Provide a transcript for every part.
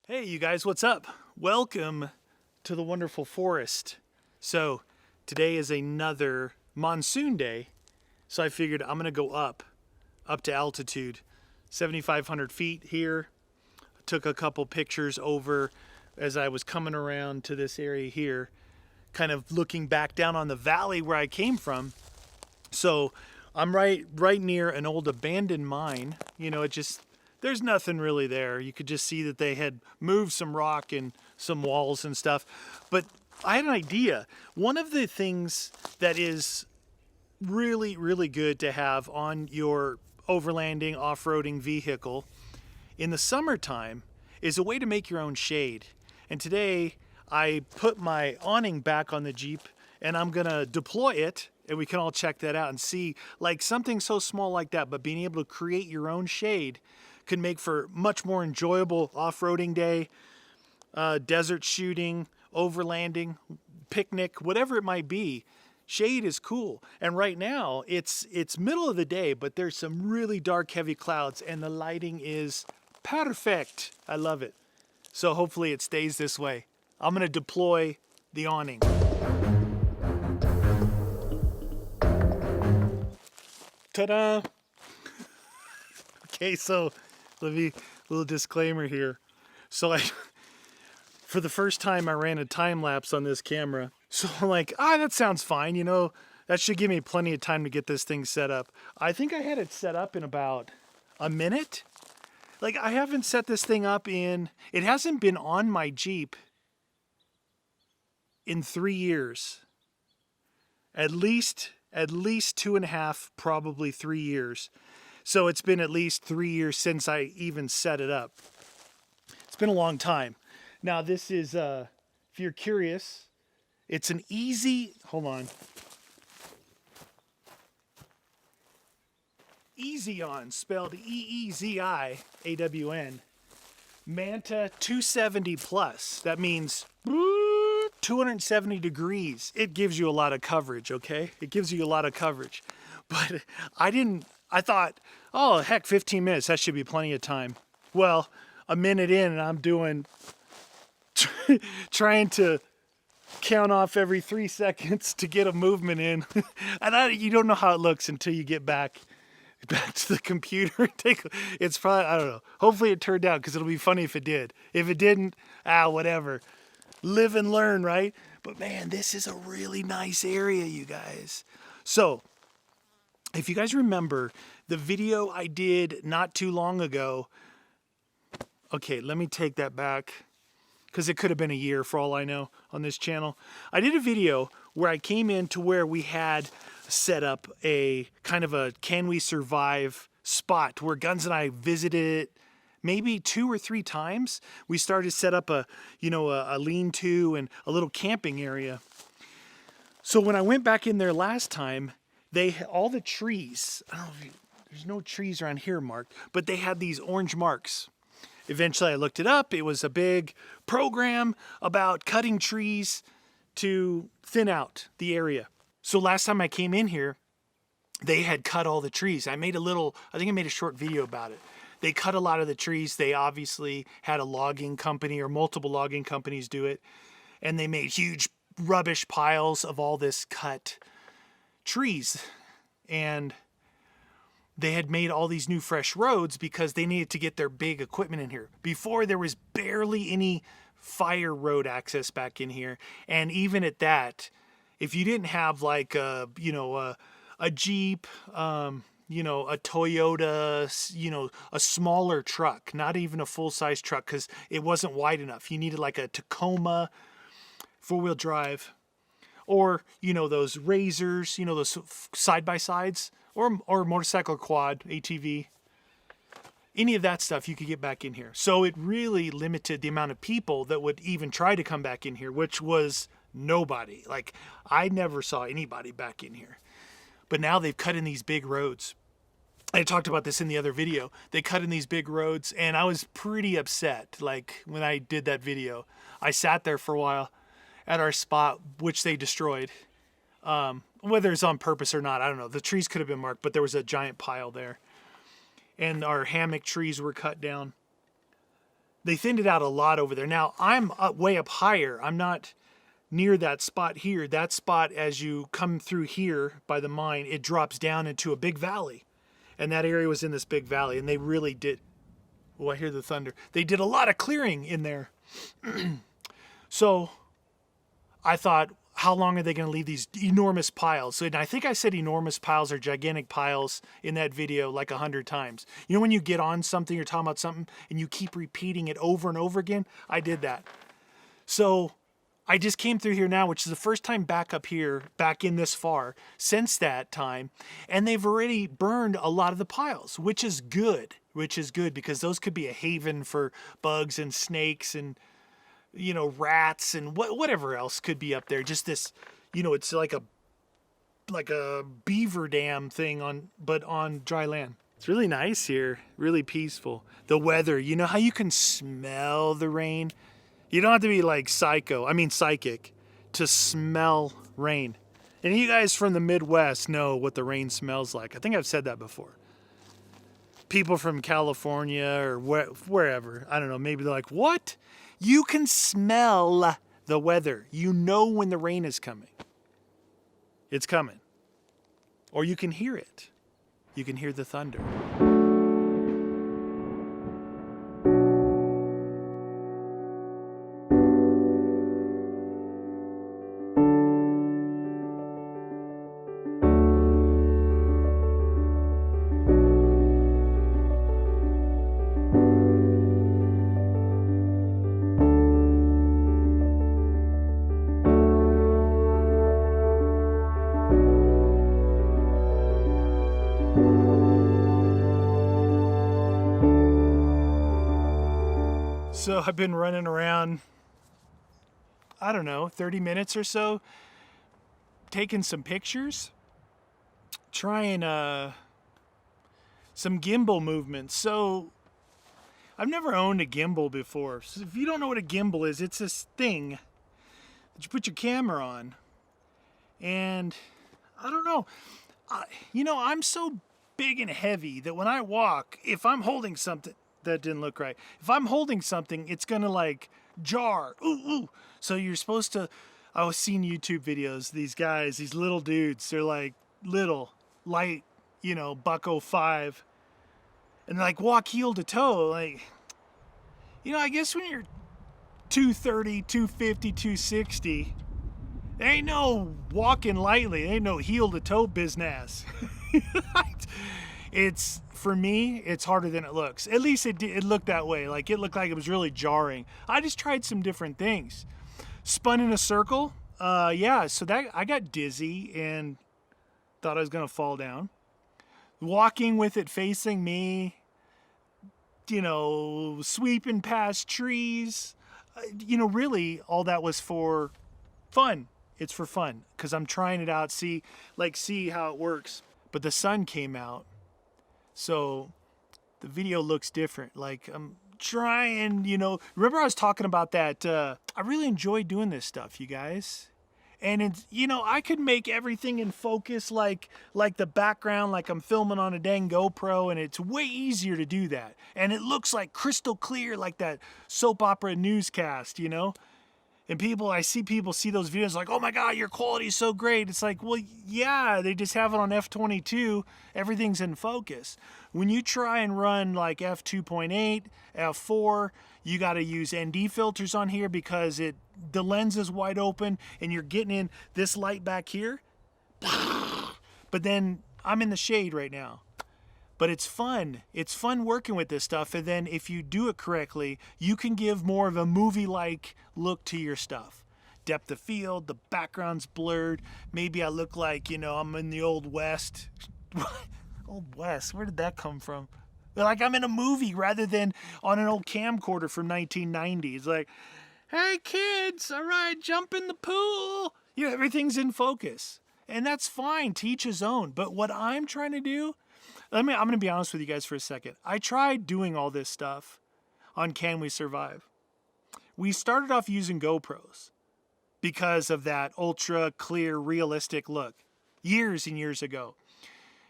Hey, you guys, what's up? Welcome to the wonderful forest. So, today is another monsoon day, so I figured I'm gonna go up to altitude, 7,500 feet here. Took a couple pictures over as I was coming around to this area here, kind of looking back down on the valley where I came from. So, I'm right near an old abandoned mine. There's nothing really there. You could just see that they had moved some rock and some walls and stuff. But I had an idea. One of the things that is really, really good to have on your overlanding, off-roading vehicle in the summertime is a way to make your own shade. And today I put my awning back on the Jeep and I'm gonna deploy it, and we can all check that out and see, like, something so small like that, but being able to create your own shade can make for much more enjoyable off-roading day, desert shooting, overlanding, picnic, whatever it might be. Shade is cool. And right now it's middle of the day, but there's some really dark, heavy clouds and the lighting is perfect. I love it. So hopefully it stays this way. I'm gonna deploy the awning. Ta-da! Okay, so little disclaimer here. So for the first time, I ran a time lapse on this camera. So I'm like, that sounds fine. That should give me plenty of time to get this thing set up. I think I had it set up in about a minute. Like, I haven't set this thing up it hasn't been on my Jeep in 3 years. At least 2.5, probably 3 years. So it's been at least 3 years since I even set it up. It's been a long time. Now this is, if you're curious, it's an Easy-On, spelled EEZIAWN, Manta 270 plus. That means 270 degrees. It gives you a lot of coverage, okay? It gives you a lot of coverage. But I thought, oh, heck, 15 minutes, that should be plenty of time. Well, a minute in and I'm trying to count off every 3 seconds to get a movement in. And you don't know how it looks until you get back to the computer. It's probably, I don't know. Hopefully it turned out, because it'll be funny if it did. If it didn't, whatever. Live and learn, right? But man, this is a really nice area, you guys. So, if you guys remember the video I did not too long ago, okay, let me take that back, because it could have been a year for all I know on this channel. I did a video where I came in to where we had set up a kind of a can we survive spot where Guns and I visited it maybe 2 or 3 times. We started to set up a lean-to and a little camping area. So when I went back in there last time, all the trees, I don't know there's no trees around here marked, but they had these orange marks. Eventually I looked it up. It was a big program about cutting trees to thin out the area. So last time I came in here, they had cut all the trees. I think I made a short video about it. They cut a lot of the trees. They obviously had a logging company or multiple logging companies do it. And they made huge rubbish piles of all this cut trees. And they had made all these new fresh roads because they needed to get their big equipment in here. Before, there was barely any fire road access back in here. And even at that, if you didn't have like a Jeep, a Toyota, a smaller truck, not even a full-size truck, because it wasn't wide enough. You needed like a Tacoma 4-wheel drive, or, those Razors, those side-by-sides, or motorcycle quad, ATV. Any of that stuff you could get back in here. So it really limited the amount of people that would even try to come back in here, which was nobody. Like, I never saw anybody back in here. But now they've cut in these big roads. I talked about this in the other video. They cut in these big roads, and I was pretty upset. Like, when I did that video, I sat there for a while at our spot, which they destroyed. Whether it's on purpose or not, I don't know. The trees could have been marked, but there was a giant pile there. And our hammock trees were cut down. They thinned it out a lot over there. Now I'm way up higher. I'm not near that spot here. That spot, as you come through here by the mine, it drops down into a big valley. And that area was in this big valley, and they really did. Oh, I hear the thunder. They did a lot of clearing in there. So I thought, how long are they going to leave these enormous piles? And I think I said enormous piles or gigantic piles in that video like 100 times. You know when you get on something, you're talking about something, and you keep repeating it over and over again? I did that. So I just came through here now, which is the first time back up here, back in this far, since that time. And they've already burned a lot of the piles, which is good. Because those could be a haven for bugs and snakes and, you know, rats and whatever else could be up there. Just this, you know, it's like a beaver dam thing but on dry land. It's really nice here, really peaceful. The weather, you know how you can smell the rain? You don't have to be like psychic to smell rain. And you guys from the Midwest know what the rain smells like. I think I've said that before. People from California or wherever, I don't know, maybe they're like, what? You can smell the weather. You know when the rain is coming. It's coming. Or you can hear it. You can hear the thunder. So I've been running around, I don't know, 30 minutes or so, taking some pictures, trying some gimbal movements. So I've never owned a gimbal before. So if you don't know what a gimbal is, it's this thing that you put your camera on. And I don't know, you know, I'm so big and heavy that when I walk, if I'm holding something, that didn't look right. If I'm holding something, it's gonna like jar. Ooh, ooh. So you're supposed to, I was seeing YouTube videos, these guys, these little dudes, they're like little, light, you know, $1.05. And like walk heel to toe. Like, you know, I guess when you're 230, 250, 260, there ain't no walking lightly. There ain't no heel to toe business. It's, for me, it's harder than it looks. At least it looked that way. Like, it looked like it was really jarring. I just tried some different things. Spun in a circle. Yeah, so that I got dizzy and thought I was going to fall down. Walking with it facing me. You know, sweeping past trees. You know, really, all that was for fun. It's for fun. Because I'm trying it out, see how it works. But the sun came out. So the video looks different. Like I'm trying, you know, remember I was talking about that. I really enjoy doing this stuff, you guys. And it's, you know, I could make everything in focus like the background, like I'm filming on a dang GoPro, and it's way easier to do that. And it looks like crystal clear, like that soap opera newscast, you know? And I see people see those videos like, oh my God, your quality is so great. It's like, well, yeah, they just have it on f/22. Everything's in focus. When you try and run like f/2.8, f/4, you got to use ND filters on here because the lens is wide open and you're getting in this light back here. But then I'm in the shade right now. But it's fun. It's fun working with this stuff. And then if you do it correctly, you can give more of a movie-like look to your stuff. Depth of field, the background's blurred. Maybe I look like, you know, I'm in the Old West. Old West, where did that come from? Like I'm in a movie rather than on an old camcorder from 1990. It's like, hey kids, all right, jump in the pool. You know, everything's in focus. And that's fine, to each his own. But what I'm trying to do, I'm going to be honest with you guys for a second. I tried doing all this stuff on Can We Survive? We started off using GoPros because of that ultra clear, realistic look years and years ago.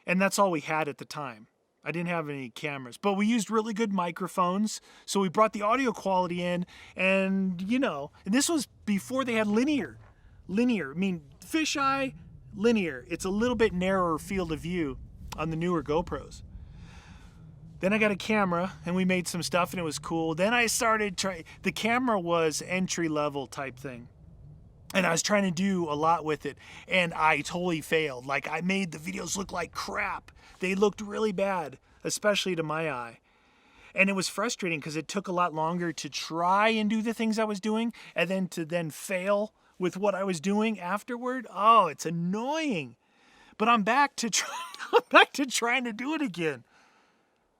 And that's all we had at the time. I didn't have any cameras, but we used really good microphones. So we brought the audio quality in, and and this was before they had linear. Linear, I mean, fisheye, linear. It's a little bit narrower field of view on the newer GoPros. Then I got a camera and we made some stuff and it was cool. Then I started the camera was entry level type thing. And I was trying to do a lot with it and I totally failed. Like I made the videos look like crap. They looked really bad, especially to my eye. And it was frustrating because it took a lot longer to try and do the things I was doing and then to fail with what I was doing afterward. Oh, it's annoying. But I'm back to trying to do it again.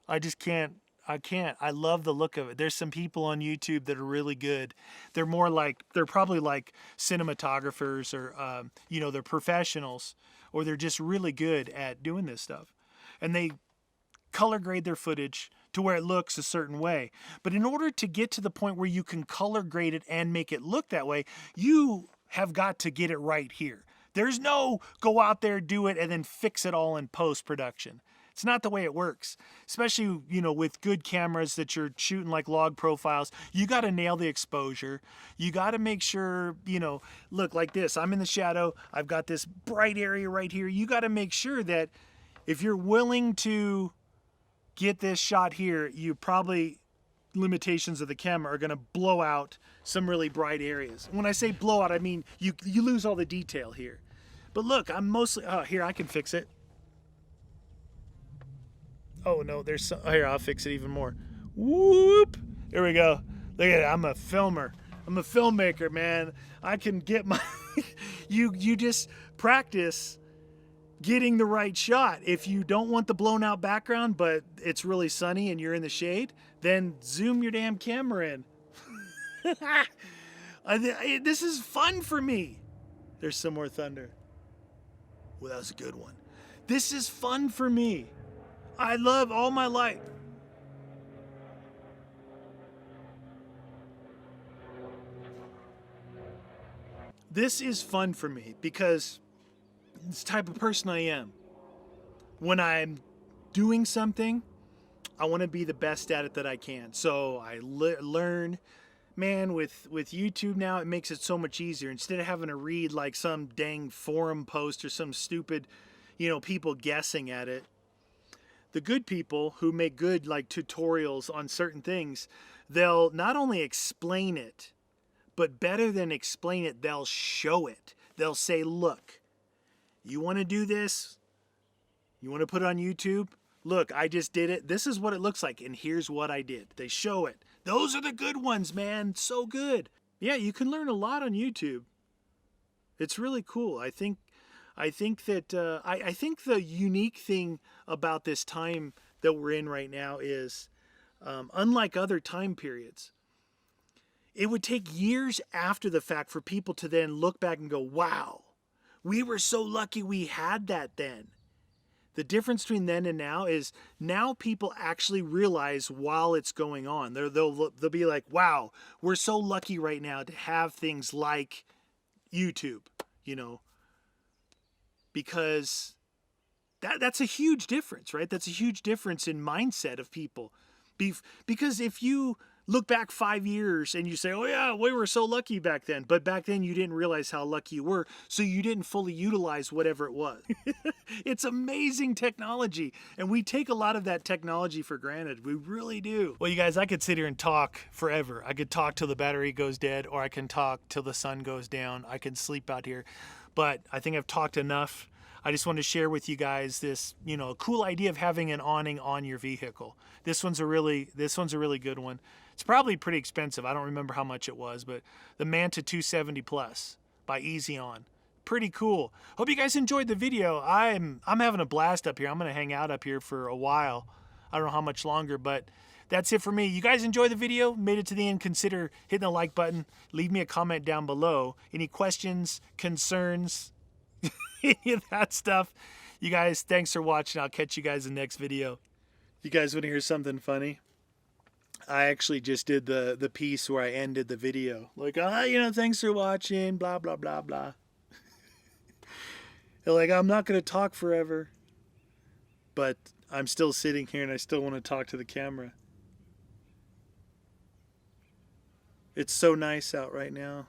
I just can't. I can't. I love the look of it. There's some people on YouTube that are really good. They're probably like cinematographers or, they're professionals or they're just really good at doing this stuff. And they color grade their footage to where it looks a certain way. But in order to get to the point where you can color grade it and make it look that way, you have got to get it right here. There's no go out there, do it, and then fix it all in post-production. It's not the way it works, especially, with good cameras that you're shooting like log profiles. You got to nail the exposure. You got to make sure, look like this. I'm in the shadow. I've got this bright area right here. You got to make sure that if you're willing to get this shot here, you probably, limitations of the camera are going to blow out some really bright areas. When I say blow out, I mean you lose all the detail here. But look, I'm mostly, here, I can fix it. Oh no, here, I'll fix it even more. Whoop! There we go. Look at it, I'm a filmer. I'm a filmmaker, man. I can get my, you just practice getting the right shot. If you don't want the blown out background, but it's really sunny and you're in the shade, then zoom your damn camera in. This is fun for me. There's some more thunder. Well, that was a good one. This is fun for me. I love all my life. This is fun for me because it's the type of person I am. When I'm doing something, I want to be the best at it that I can. So I learn. Man, with YouTube now, it makes it so much easier. Instead of having to read like some dang forum post or some stupid, people guessing at it. The good people who make good like tutorials on certain things, they'll not only explain it, but better than explain it, they'll show it. They'll say, look, you want to do this? You want to put it on YouTube? Look, I just did it. This is what it looks like, and here's what I did. They show it. Those are the good ones, man. So good. Yeah, you can learn a lot on YouTube. It's really cool. I think that I think the unique thing about this time that we're in right now is, unlike other time periods, it would take years after the fact for people to then look back and go, wow, we were so lucky we had that then. The difference between then and now is now people actually realize while it's going on. They'll be like, wow, we're so lucky right now to have things like YouTube, because that's a huge difference, right? That's a huge difference in mindset of people. Because if you look back 5 years and you say, oh yeah, we were so lucky back then, but back then you didn't realize how lucky you were, so you didn't fully utilize whatever it was. It's amazing technology, and we take a lot of that technology for granted. We really do. Well, you guys, I could sit here and talk forever. I could talk till the battery goes dead, or I can talk till the sun goes down. I can sleep out here, but I think I've talked enough. I just wanted to share with you guys this, cool idea of having an awning on your vehicle. This one's a really good one. It's probably pretty expensive. I don't remember how much it was, but the Manta 270 Plus by Easy On. Pretty cool. Hope you guys enjoyed the video. I'm having a blast up here. I'm going to hang out up here for a while. I don't know how much longer, but that's it for me. You guys enjoy the video? Made it to the end? Consider hitting the like button. Leave me a comment down below. Any questions, concerns, any of that stuff. You guys, thanks for watching. I'll catch you guys in the next video. You guys want to hear something funny? I actually just did the piece where I ended the video. Like, thanks for watching, blah, blah, blah, blah. Like, I'm not going to talk forever. But I'm still sitting here and I still want to talk to the camera. It's so nice out right now.